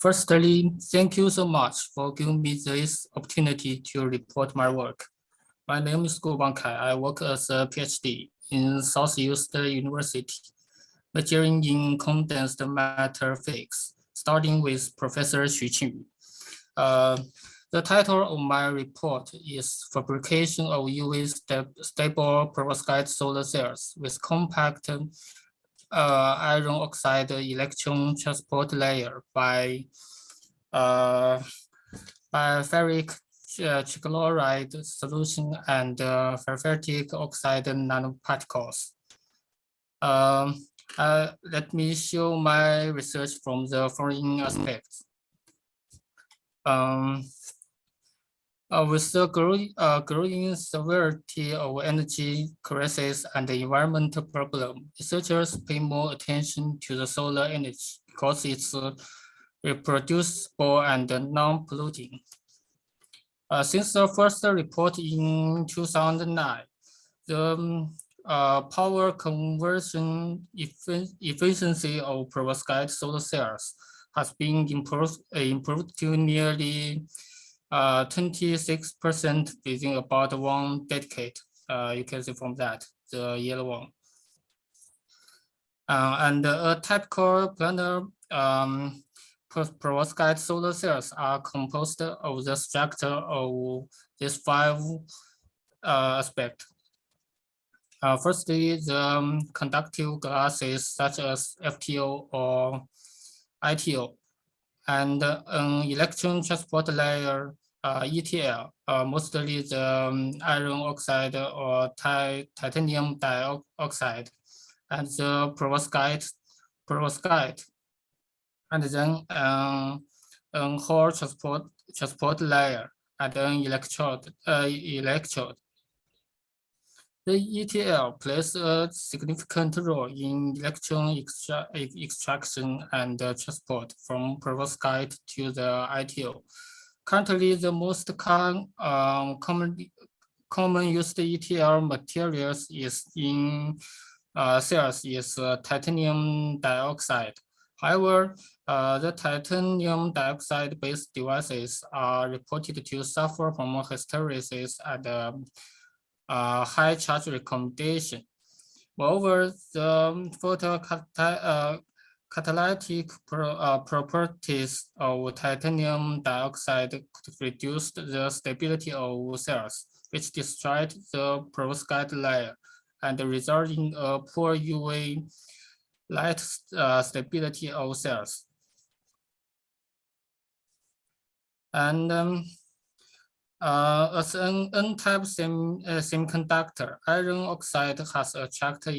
Firstly, thank you so much for giving me this opportunity to report my work. My name is Gu Bangkai. I work as a PhD in Southeast University, majoring in condensed matter physics, starting with Professor Xu Qingyu. The title of my report is Fabrication of UV Stable Perovskite Solar Cells with Compact Iron Oxide Electron Transport Layer by ferric trichloride solution and ferritic oxide nanoparticles. Let me show my research from the following aspects. With the growing severity of energy crisis and the environmental problem, researchers pay more attention to the solar energy because it's reproducible and non-polluting. Since the first report in 2009, the power conversion efficiency of perovskite solar cells has been improved to nearly 26% within about 1 decade. You can see from that, the yellow one. And a typical planar perovskite solar cells are composed of the structure of these 5 aspects. Firstly, the conductive glasses such as FTO or ITO, and an electron transport layer, ETL, mostly the iron oxide or titanium dioxide, and the perovskite, and then an Hall transport layer and an electrode. The ETL plays a significant role in electron extraction and transport from perovskite to the ITO. Currently, the most common used ETL materials is in cells is titanium dioxide. However, the titanium dioxide-based devices are reported to suffer from hysteresis and high charge recommendation. Moreover, the photocatalytic properties of titanium dioxide could reduce the stability of cells, which destroyed the perovskite layer and result in a poor UV light stability of cells. And as an N-type semiconductor, iron oxide has attracted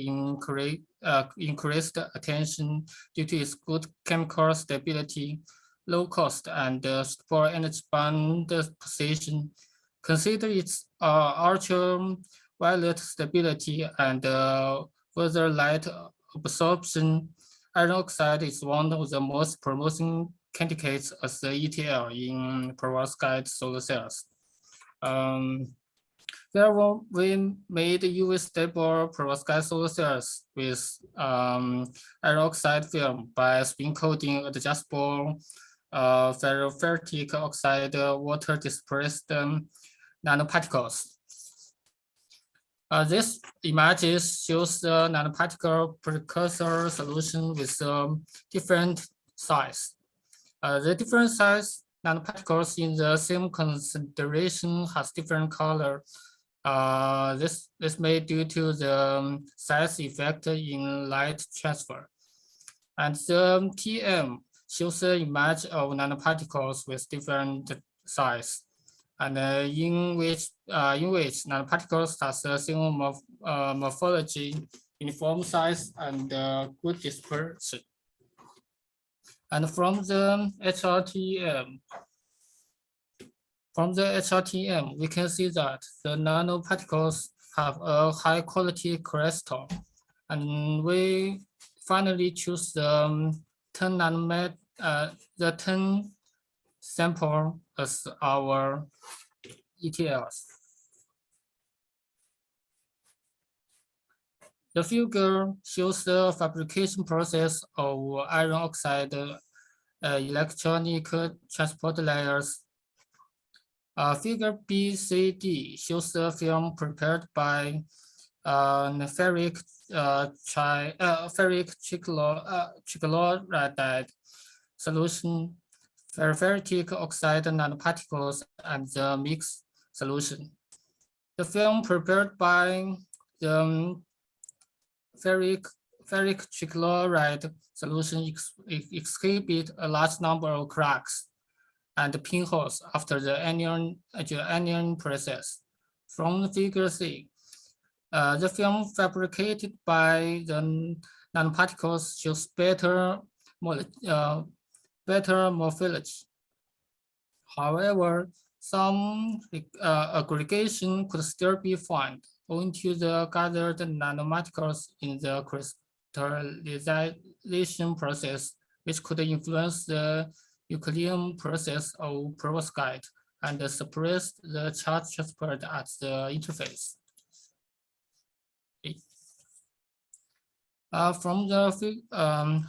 increased attention due to its good chemical stability, low cost, and super energy band position. Consider its ultraviolet stability and further light absorption. Iron oxide is one of the most promising candidates as the ETL in perovskite solar cells. Therefore, we made UV stable perovskite solar cells with iron oxide film by spin coating adjustable ferritic oxide water displaced nanoparticles. This images shows the nanoparticle precursor solution with different size. The different size nanoparticles in the same concentration has different color. This may due to the size effect in light transfer. And the TM shows the image of nanoparticles with different size, and in which nanoparticles has the same morphology, uniform size, and good dispersion. And from the HRTM, we can see that the nanoparticles have a high quality crystal, and we finally choose the 10 nanometer, the 10 sample as our ETLs. The figure shows the fabrication process of iron oxide electronic transport layers. Figure BCD shows the film prepared by ferric trichloride solution, ferritic oxide nanoparticles, and the mixed solution. The film prepared by the ferric trichloride solution exhibit a large number of cracks and pinholes after the annealing process. From Figure C, the film fabricated by the nanoparticles shows better morphology. However, some aggregation could still be found owing to the gathered nanoparticles in the crystallization process, which could influence the Euclidean process of perovskite and suppress the charge transferred at the interface.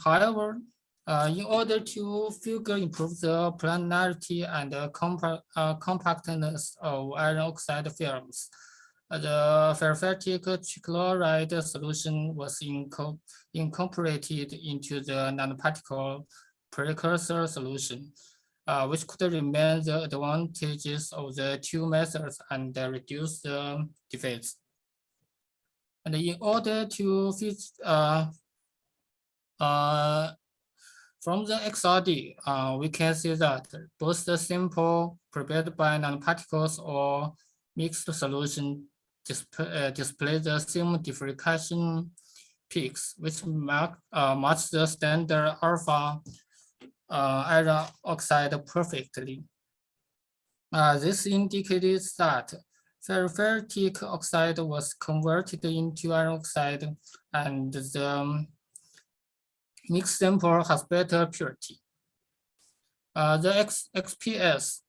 However, in order to further improve the planarity and compactness of iron oxide films, the ferritic trichloride solution was incorporated into the nanoparticle precursor solution, which could remain the advantages of the two methods and reduce the defects. And in order to fit from the XRD, we can see that both the simple prepared by nanoparticles or mixed solution display the same diffraction peaks, which match the standard alpha iron oxide perfectly. This indicates that ferritic oxide was converted into iron oxide, and the mixed sample has better purity. The XPS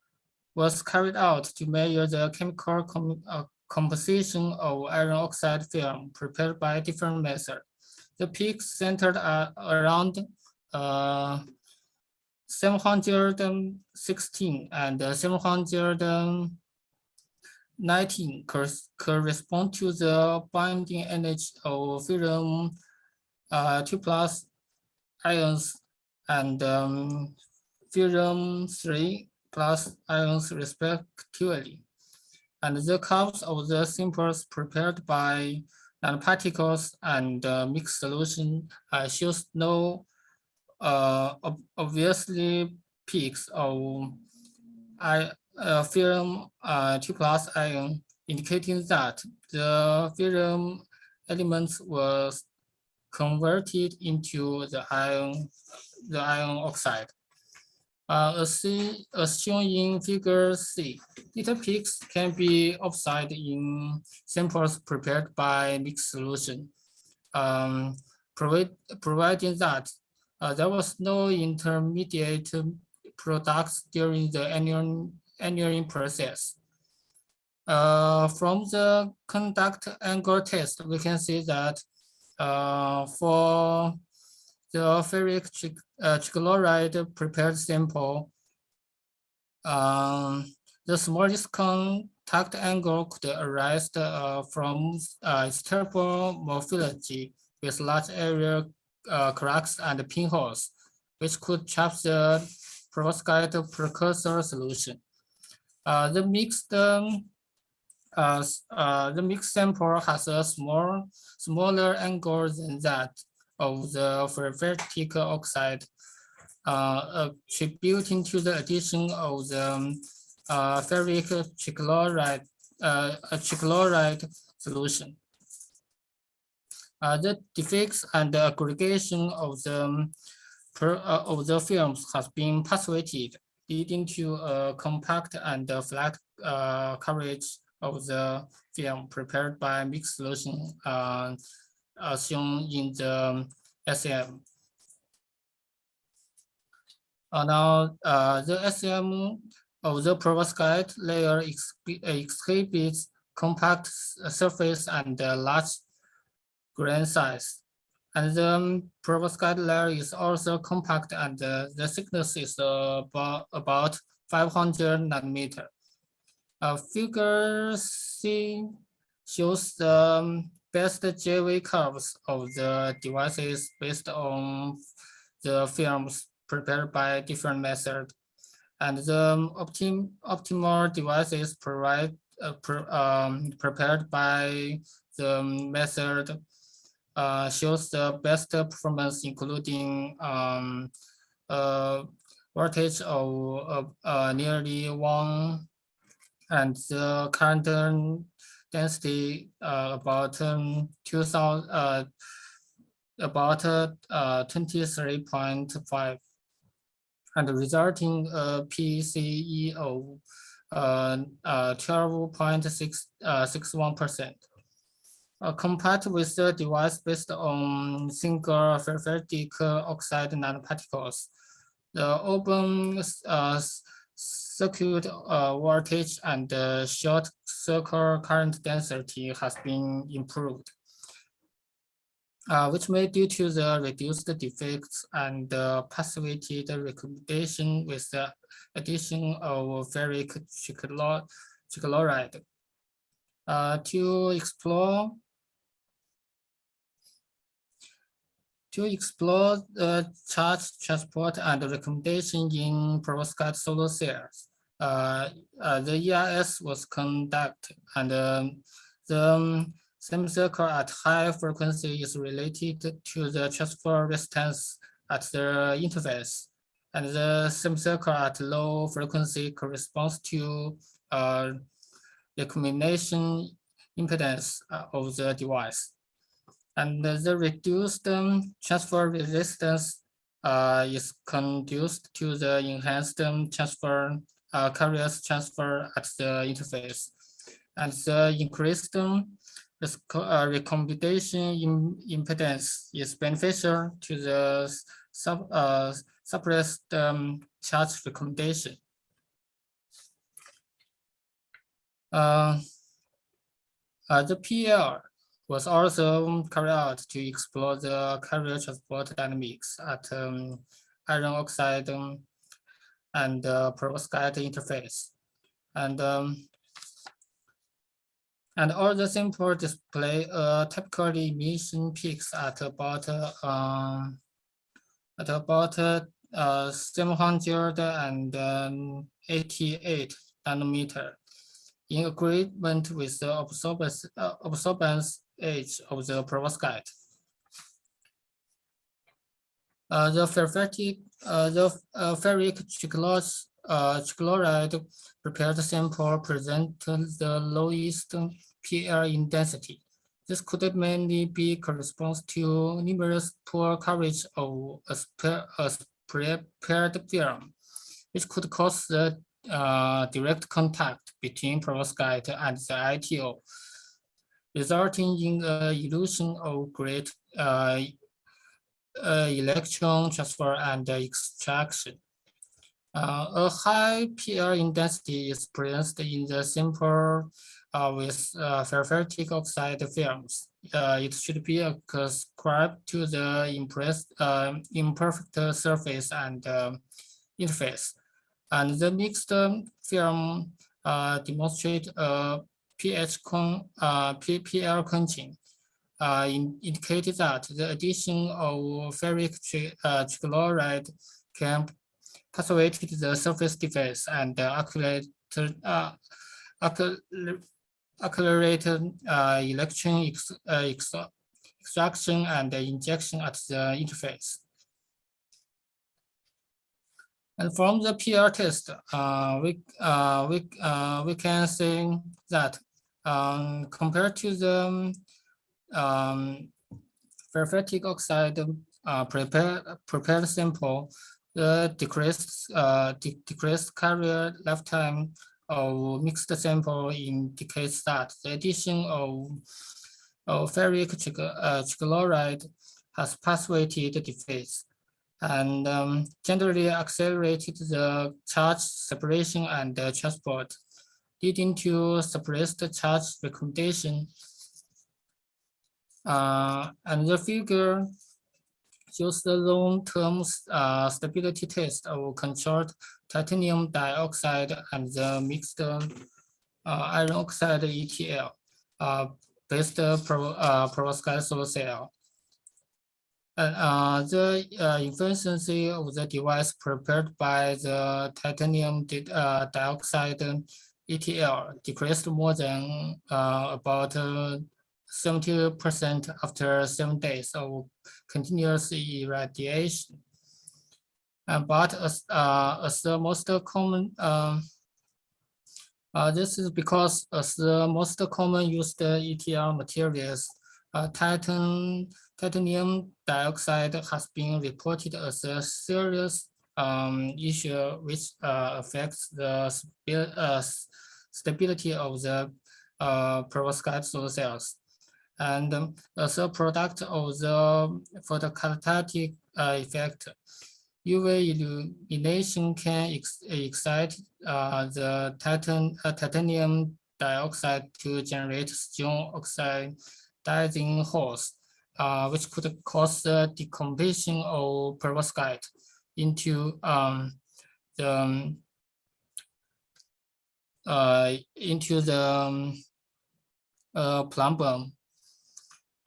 was carried out to measure the chemical composition of iron oxide film prepared by different methods. The peaks centered around 716 and 719 correspond to the binding energy of ferrum 2+ ions and ferrum 3+ ions respectively. And the curves of the samples prepared by nanoparticles and mixed solution shows no obviously peaks of ferrum 2+ ion, indicating that the ferrum elements was converted into the iron oxide. As shown in Figure C, little peaks can be observed in samples prepared by mixed solution, providing that there was no intermediate products during the annealing process. From the conduct angle test, we can see that for the ferric trichloride prepared sample, the smallest contact angle could arise from stable morphology with large area cracks and pinholes, which could trap the perovskite precursor solution. The mixed sample has a smaller angle than that of the ferritic oxide, attributing to the addition of the ferric trichloride solution. The defects and the aggregation of the films has been persuaded, leading to a compact and flat coverage of the film prepared by mixed solution, as shown in the SEM. Now, the SEM of the perovskite layer exhibits compact surface and large grain size, And the perovskite layer is also compact, and the thickness is about 500 nanometer. Figure C shows the best JV curves of the devices based on the films prepared by different methods. And the optimal devices prepared by the method shows the best performance, including voltage of nearly 1, and the current density about 2000 about 23.5, and resulting PCE of 12.61%. Compared with the device based on single ferritic oxide nanoparticles, the open circuit voltage and short circuit current density has been improved, which may due to the reduced defects and passivated recommendation with the addition of ferric trichloride. To explore the charge transport and recommendation in perovskite solar cells, the EIS was conducted, and the semicircle at high frequency is related to the transfer resistance at the interface, and the semicircle at low frequency corresponds to recombination impedance of the device. And the reduced transfer resistance is conducive to the enhanced transfer carriers transfer at the interface. And the increased recombination impedance is beneficial to the suppressed charge recombination. The PL was also carried out to explore the carrier transport dynamics at iron oxide and perovskite interface. And all the sample display typical emission peaks at about 788 nanometer, in agreement with the absorbance age of the perovskite. The ferric trichloride prepared sample presented the lowest PL in density. This could mainly be corresponds to numerous poor coverage of a prepared film, which could cause the direct contact between perovskite and the ITO, resulting in illusion of great electron transfer and extraction. A high PL in density is present in the sample with ferritic oxide films. It should be ascribed to the imperfect surface and interface. And the mixed film demonstrate a PL quenching, indicated that the addition of ferric trichloride can passivate the surface defects and accelerate electron extraction and injection at the interface. And from the PR test, we can say that compared to the ferritic oxide prepared sample, the decreased carrier lifetime of mixed sample indicates that the addition of ferric trichloride has passivated defects and generally accelerated the charge separation and transport, leading to suppressed charge recommendation. And the figure shows the long-term stability test of controlled titanium dioxide and the mixed iron oxide ETL based perovskite solar cell. The efficiency of the device prepared by the titanium dioxide ETL decreased more than about 70% after 7 days of continuous irradiation. But as the most common, this is because as the most common used ETL materials, titanium dioxide has been reported as a serious issue which affects the stability of the perovskite solar cells. And as a product of the photocatalytic effect, UV illumination can excite the titanium dioxide to generate strong oxidizing holes, which could cause the decomposition of perovskite into the plumbum,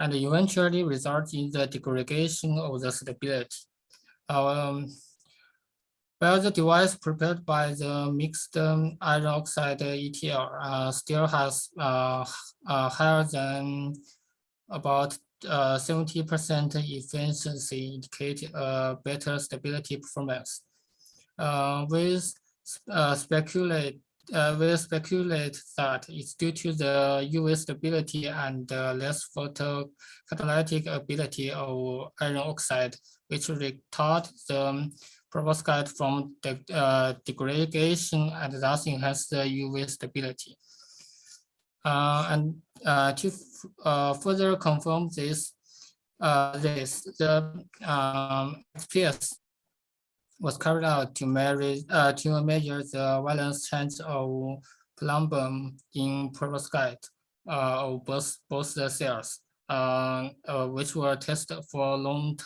and eventually result in the degradation of the stability. While the device prepared by the mixed iron oxide ETL still has higher than about 70% efficiency, indicate better stability performance. We speculate that it's due to the UV stability and less photocatalytic ability of iron oxide, which retard the perovskite from degradation and thus enhance the UV stability. And to further confirm this, the XPS was carried out to measure the valence change of plumbum in perovskite of both the cells, which were tested for long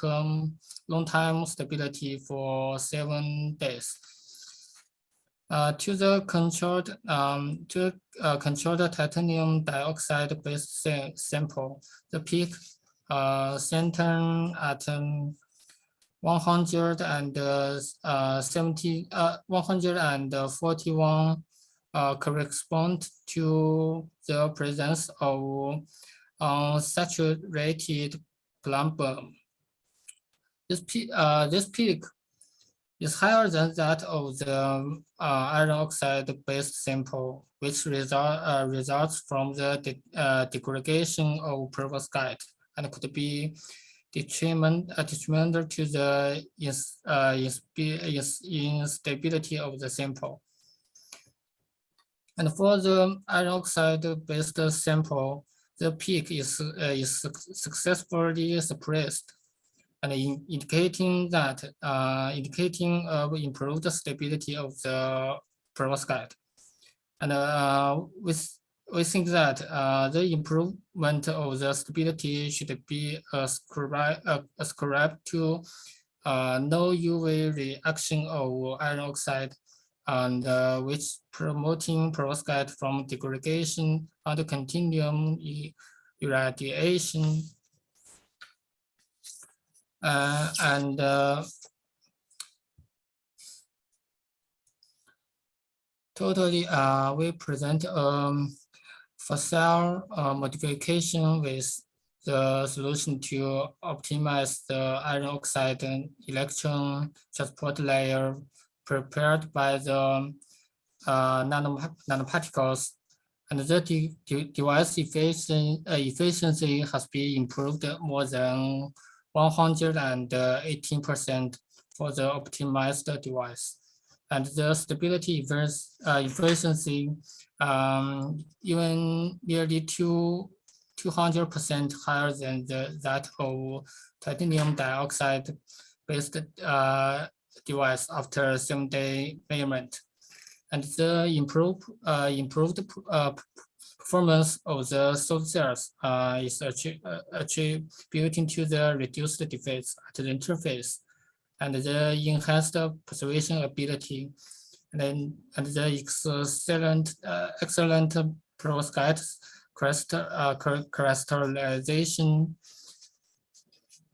time stability for 7 days. To the controlled titanium dioxide based sample, the peak centered at 141 correspond to the presence of saturated plumbum. This peak is higher than that of the iron oxide based sample, which results from the degradation of perovskite and could be detrimental to the instability of the sample. And for the iron oxide based sample, the peak is successfully suppressed, and indicating improved stability of the perovskite. And we think that the improvement of the stability should be ascribed to no UV reaction of iron oxide, and which promoting perovskite from degradation and continuum irradiation. Totally, we present facile modification with the solution to optimize the iron oxide electron transport layer prepared by the nanoparticles, and the device efficiency has been improved more than 118% for the optimized device. And the stability efficiency even nearly 200% higher than that of titanium dioxide based device after 7-day measurement. And the improved performance of the software is attributing to the reduced defects at the interface and the enhanced persuasion ability, and the excellent perovskite crystallization.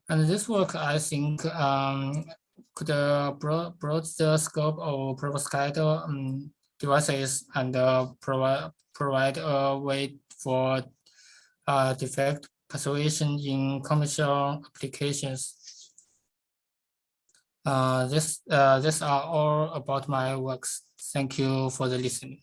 And this work, I think, could broaden the scope of perovskite devices and provide a way for defect persuasion in commercial applications. This are all about my works. Thank you for the listening.